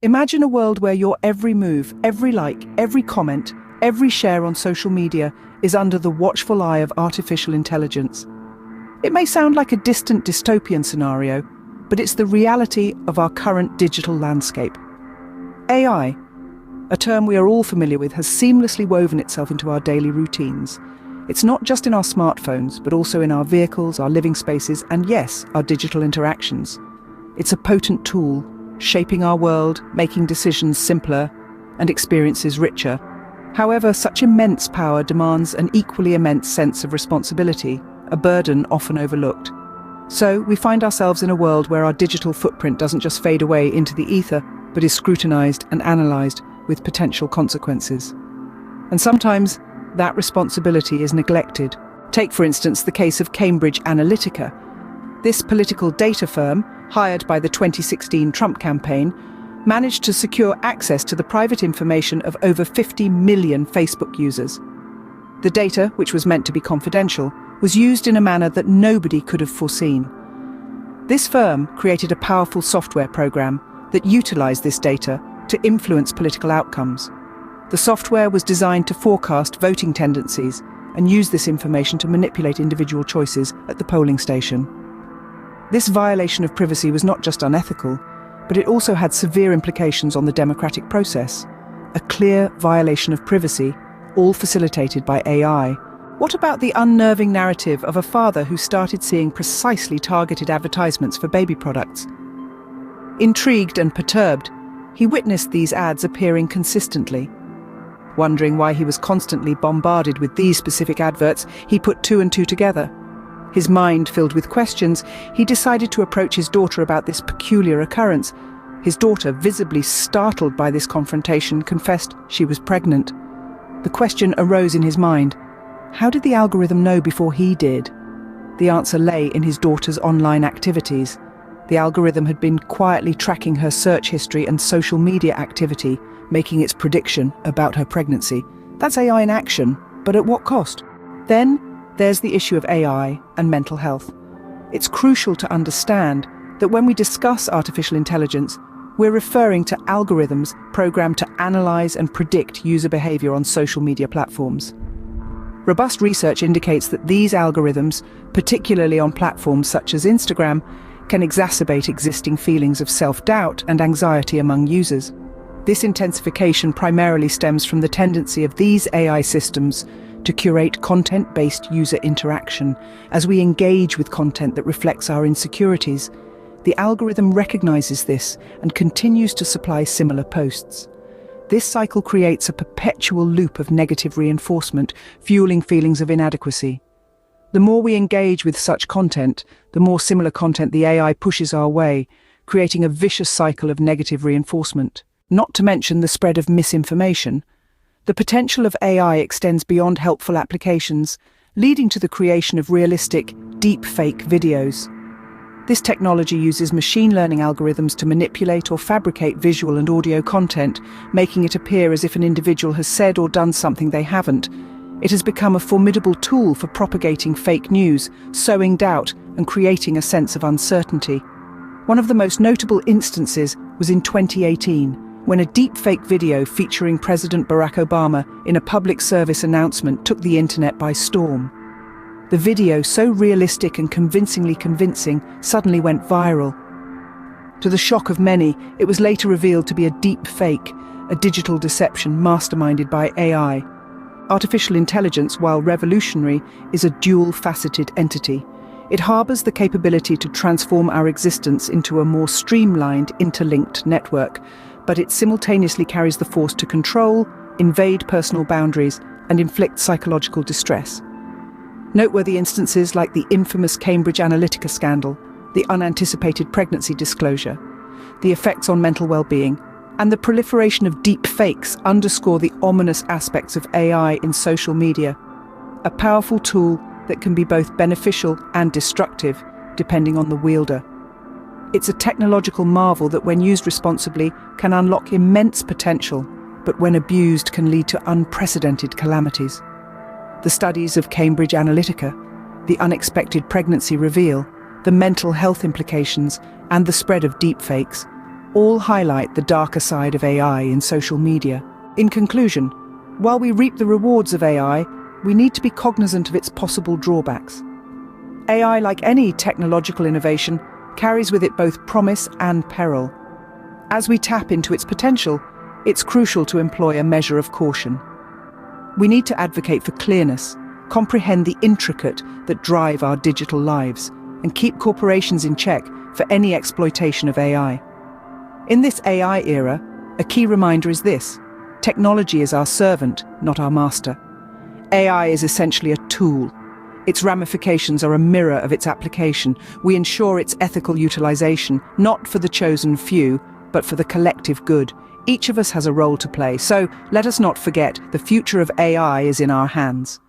Imagine a world where your every move, every like, every comment, every share on social media is under the watchful eye of artificial intelligence. It may sound like a distant dystopian scenario, but it's the reality of our current digital landscape. AI, a term we are all familiar with, has seamlessly woven itself into our daily routines. It's not just in our smartphones, but also in our vehicles, our living spaces, and yes, our digital interactions. It's a potent tool, shaping our world, making decisions simpler and experiences richer. However, such immense power demands an equally immense sense of responsibility, a burden often overlooked. So, we find ourselves in a world where our digital footprint doesn't just fade away into the ether, but is scrutinized and analyzed with potential consequences. And sometimes, that responsibility is neglected. Take, for instance, the case of Cambridge Analytica. This political data firm, hired by the 2016 Trump campaign, managed to secure access to the private information of over 50 million Facebook users. The data, which was meant to be confidential, was used in a manner that nobody could have foreseen. This firm created a powerful software program that utilized this data to influence political outcomes. The software was designed to forecast voting tendencies and use this information to manipulate individual choices at the polling station. This violation of privacy was not just unethical, but it also had severe implications on the democratic process. A clear violation of privacy, all facilitated by AI. What about the unnerving narrative of a father who started seeing precisely targeted advertisements for baby products? Intrigued and perturbed, he witnessed these ads appearing consistently. Wondering why he was constantly bombarded with these specific adverts, he put two and two together. His mind filled with questions, he decided to approach his daughter about this peculiar occurrence. His daughter, visibly startled by this confrontation, confessed she was pregnant. The question arose in his mind: how did the algorithm know before he did? The answer lay in his daughter's online activities. The algorithm had been quietly tracking her search history and social media activity, making its prediction about her pregnancy. That's AI in action, but at what cost? Then, there's the issue of AI and mental health. It's crucial to understand that when we discuss artificial intelligence, we're referring to algorithms programmed to analyze and predict user behavior on social media platforms. Robust research indicates that these algorithms, particularly on platforms such as Instagram, can exacerbate existing feelings of self-doubt and anxiety among users. This intensification primarily stems from the tendency of these AI systems to curate content-based user interaction. As we engage with content that reflects our insecurities, the algorithm recognizes this and continues to supply similar posts. This cycle creates a perpetual loop of negative reinforcement, fueling feelings of inadequacy. The more we engage with such content, the more similar content the AI pushes our way, creating a vicious cycle of negative reinforcement. Not to mention the spread of misinformation. The potential of AI extends beyond helpful applications, leading to the creation of realistic, deep-fake videos. This technology uses machine learning algorithms to manipulate or fabricate visual and audio content, making it appear as if an individual has said or done something they haven't. It has become a formidable tool for propagating fake news, sowing doubt, and creating a sense of uncertainty. One of the most notable instances was in 2018, when a deepfake video featuring President Barack Obama in a public service announcement took the internet by storm. The video, so realistic and convincingly convincing, suddenly went viral. To the shock of many, it was later revealed to be a deep fake, a digital deception masterminded by AI. Artificial intelligence, while revolutionary, is a dual-faceted entity. It harbors the capability to transform our existence into a more streamlined, interlinked network, but it simultaneously carries the force to control, invade personal boundaries, and inflict psychological distress. Noteworthy instances like the infamous Cambridge Analytica scandal, the unanticipated pregnancy disclosure, the effects on mental well-being, and the proliferation of deep fakes underscore the ominous aspects of AI in social media, a powerful tool that can be both beneficial and destructive, depending on the wielder. It's a technological marvel that, when used responsibly, can unlock immense potential, but when abused can lead to unprecedented calamities. The studies of Cambridge Analytica, the unexpected pregnancy reveal, the mental health implications, and the spread of deepfakes all highlight the darker side of AI in social media. In conclusion, while we reap the rewards of AI, we need to be cognizant of its possible drawbacks. AI, like any technological innovation, carries with it both promise and peril. As we tap into its potential, it's crucial to employ a measure of caution. We need to advocate for clearness, comprehend the intricate that drive our digital lives, and keep corporations in check for any exploitation of AI. In this AI era, a key reminder is this: technology is our servant, not our master. AI is essentially a tool. Its ramifications are a mirror of its application. We ensure its ethical utilization, not for the chosen few, but for the collective good. Each of us has a role to play, so let us not forget the future of AI is in our hands.